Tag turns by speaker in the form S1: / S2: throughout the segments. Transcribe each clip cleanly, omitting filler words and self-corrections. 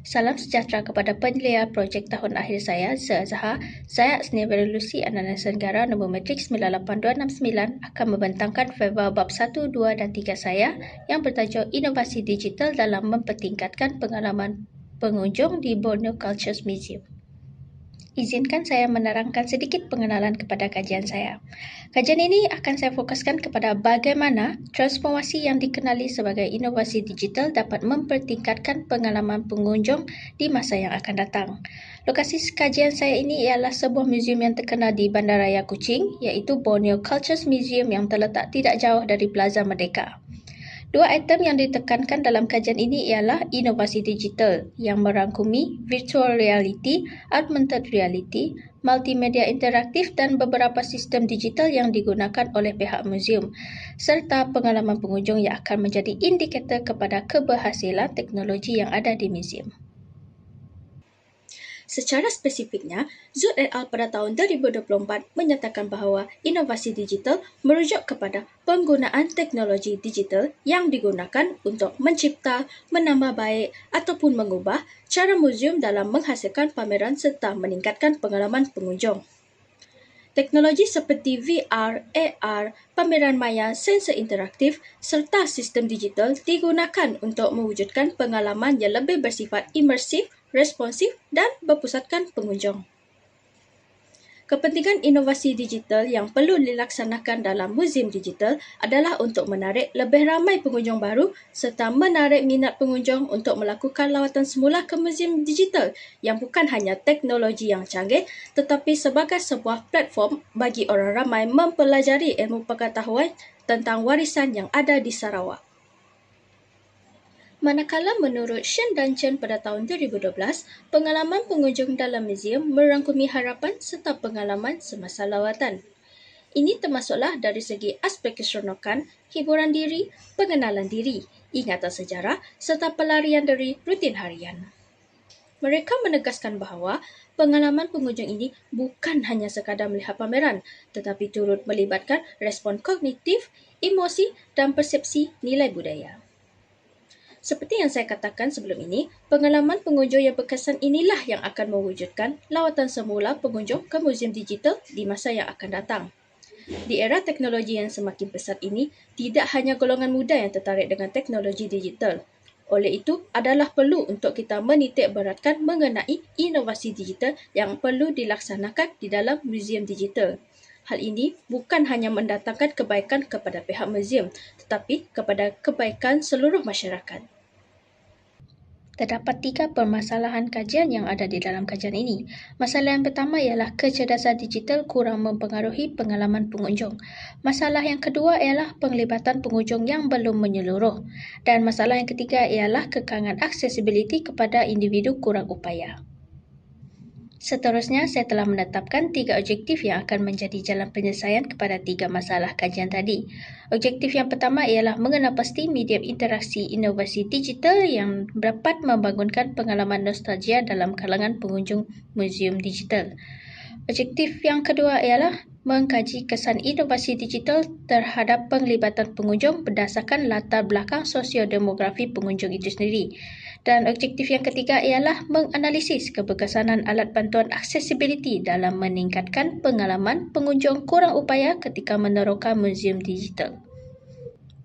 S1: Salam sejahtera kepada penyelia projek tahun akhir saya, Zahar. Saya Seni Evolusi Analisis Negara nombor matrik 98269 akan membentangkan faedah bab 1, 2 dan 3 saya yang bertajuk Inovasi Digital dalam mempertingkatkan pengalaman pengunjung di Borneo Cultures Museum. Izinkan saya menerangkan sedikit pengenalan kepada kajian saya. Kajian ini akan saya fokuskan kepada bagaimana transformasi yang dikenali sebagai inovasi digital dapat mempertingkatkan pengalaman pengunjung di masa yang akan datang. Lokasi kajian saya ini ialah sebuah muzium yang terkenal di Bandaraya Kuching, iaitu Borneo Cultures Museum yang terletak tidak jauh dari Plaza Merdeka. Dua item yang ditekankan dalam kajian ini ialah inovasi digital yang merangkumi virtual reality, augmented reality, multimedia interaktif dan beberapa sistem digital yang digunakan oleh pihak muzium, serta pengalaman pengunjung yang akan menjadi indikator kepada keberhasilan teknologi yang ada di muzium. Secara spesifiknya, Zut et al. Pada tahun 2024 menyatakan bahawa inovasi digital merujuk kepada penggunaan teknologi digital yang digunakan untuk mencipta, menambah baik ataupun mengubah cara muzium dalam menghasilkan pameran serta meningkatkan pengalaman pengunjung. Teknologi seperti VR, AR, pameran maya, sensor interaktif serta sistem digital digunakan untuk mewujudkan pengalaman yang lebih bersifat imersif, responsif dan berpusatkan pengunjung. Kepentingan inovasi digital yang perlu dilaksanakan dalam muzium digital adalah untuk menarik lebih ramai pengunjung baru serta menarik minat pengunjung untuk melakukan lawatan semula ke muzium digital yang bukan hanya teknologi yang canggih tetapi sebagai sebuah platform bagi orang ramai mempelajari ilmu pengetahuan tentang warisan yang ada di Sarawak. Manakala menurut Shen dan Chen pada tahun 2012, pengalaman pengunjung dalam muzium merangkumi harapan serta pengalaman semasa lawatan. Ini termasuklah dari segi aspek keseronokan, hiburan diri, pengenalan diri, ingatan sejarah serta pelarian dari rutin harian. Mereka menegaskan bahawa pengalaman pengunjung ini bukan hanya sekadar melihat pameran, tetapi turut melibatkan respon kognitif, emosi dan persepsi nilai budaya. Seperti yang saya katakan sebelum ini, pengalaman pengunjung yang berkesan inilah yang akan mewujudkan lawatan semula pengunjung ke muzium digital di masa yang akan datang. Di era teknologi yang semakin pesat ini, tidak hanya golongan muda yang tertarik dengan teknologi digital. Oleh itu, adalah perlu untuk kita menitik beratkan mengenai inovasi digital yang perlu dilaksanakan di dalam muzium digital. Hal ini bukan hanya mendatangkan kebaikan kepada pihak muzium, tetapi kepada kebaikan seluruh masyarakat. Terdapat 3 permasalahan kajian yang ada di dalam kajian ini. Masalah yang pertama ialah kecerdasan digital kurang mempengaruhi pengalaman pengunjung. Masalah yang kedua ialah penglibatan pengunjung yang belum menyeluruh. Dan masalah yang ketiga ialah kekangan aksesibiliti kepada individu kurang upaya. Seterusnya, saya telah menetapkan 3 objektif yang akan menjadi jalan penyelesaian kepada 3 masalah kajian tadi. Objektif yang pertama ialah mengenal pasti medium interaksi inovasi digital yang dapat membangunkan pengalaman nostalgia dalam kalangan pengunjung muzium digital. Objektif yang kedua ialah mengkaji kesan inovasi digital terhadap penglibatan pengunjung berdasarkan latar belakang sosiodemografi pengunjung itu sendiri. Dan objektif yang ketiga ialah menganalisis keberkesanan alat bantuan aksesibiliti dalam meningkatkan pengalaman pengunjung kurang upaya ketika meneroka muzium digital.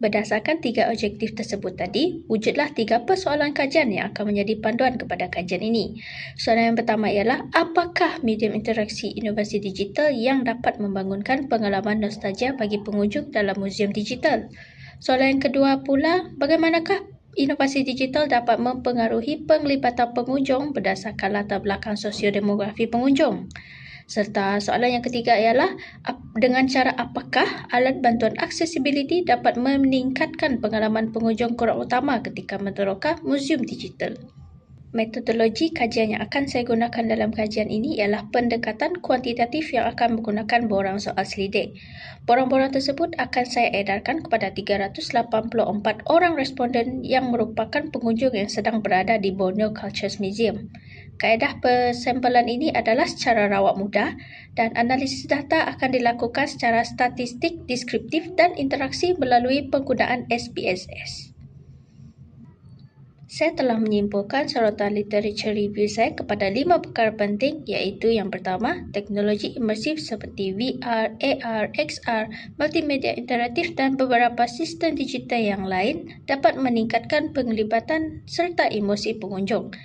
S1: Berdasarkan 3 objektif tersebut tadi, wujudlah 3 persoalan kajian yang akan menjadi panduan kepada kajian ini. Soalan yang pertama ialah, apakah medium interaksi inovasi digital yang dapat membangunkan pengalaman nostalgia bagi pengunjung dalam muzium digital? Soalan yang kedua pula, bagaimanakah inovasi digital dapat mempengaruhi penglibatan pengunjung berdasarkan latar belakang sosiodemografi pengunjung? Serta soalan yang ketiga ialah dengan cara apakah alat bantuan aksesibiliti dapat meningkatkan pengalaman pengunjung kurang utama ketika meneroka muzium digital. Metodologi kajian yang akan saya gunakan dalam kajian ini ialah pendekatan kuantitatif yang akan menggunakan borang soal selidik. Borang-borang tersebut akan saya edarkan kepada 384 orang responden yang merupakan pengunjung yang sedang berada di Borneo Cultures Museum. Kaedah persampalan ini adalah secara rawat mudah dan analisis data akan dilakukan secara statistik, deskriptif dan interaksi melalui penggunaan SPSS. Saya telah menyimpulkan sorotan literature review saya kepada 5 perkara penting, iaitu yang pertama, teknologi imersif seperti VR, AR, XR, multimedia interaktif dan beberapa sistem digital yang lain dapat meningkatkan penglibatan serta emosi pengunjung.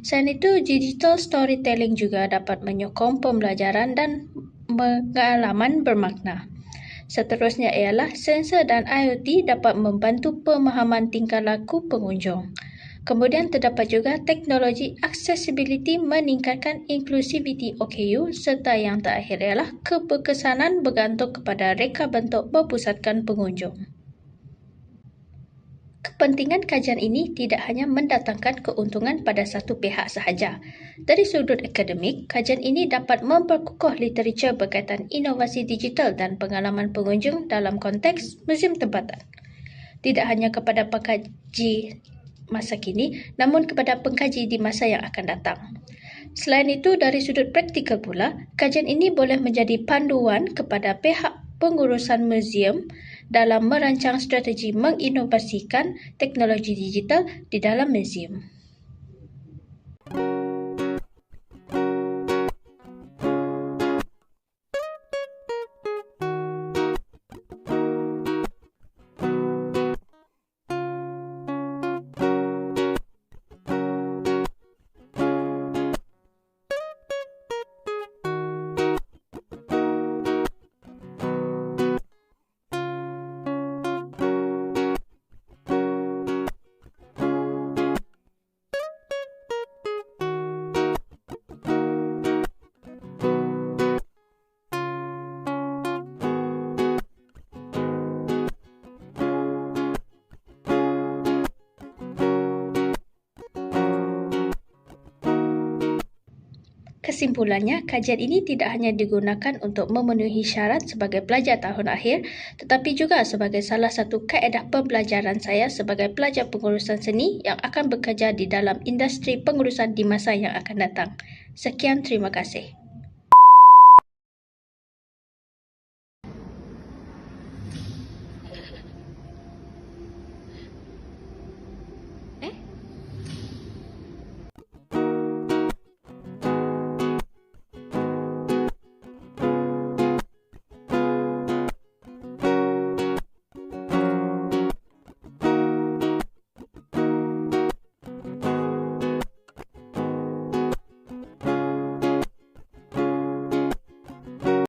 S1: Selain itu, digital storytelling juga dapat menyokong pembelajaran dan pengalaman bermakna. Seterusnya ialah sensor dan IoT dapat membantu pemahaman tingkah laku pengunjung. Kemudian terdapat juga teknologi accessibility meningkatkan inklusiviti OKU serta yang terakhir ialah keberkesanan bergantung kepada reka bentuk berpusatkan pengunjung. Kepentingan kajian ini tidak hanya mendatangkan keuntungan pada satu pihak sahaja. Dari sudut akademik, kajian ini dapat memperkukuh literatur berkaitan inovasi digital dan pengalaman pengunjung dalam konteks muzium tempatan. Tidak hanya kepada pengkaji masa kini, namun kepada pengkaji di masa yang akan datang. Selain itu, dari sudut praktikal pula, kajian ini boleh menjadi panduan kepada pihak pengurusan muzium dalam merancang strategi menginovasikan teknologi digital di dalam muzium. Kesimpulannya, kajian ini tidak hanya digunakan untuk memenuhi syarat sebagai pelajar tahun akhir, tetapi juga sebagai salah satu kaedah pembelajaran saya sebagai pelajar pengurusan seni yang akan bekerja di dalam industri pengurusan di masa yang akan datang. Sekian, terima kasih.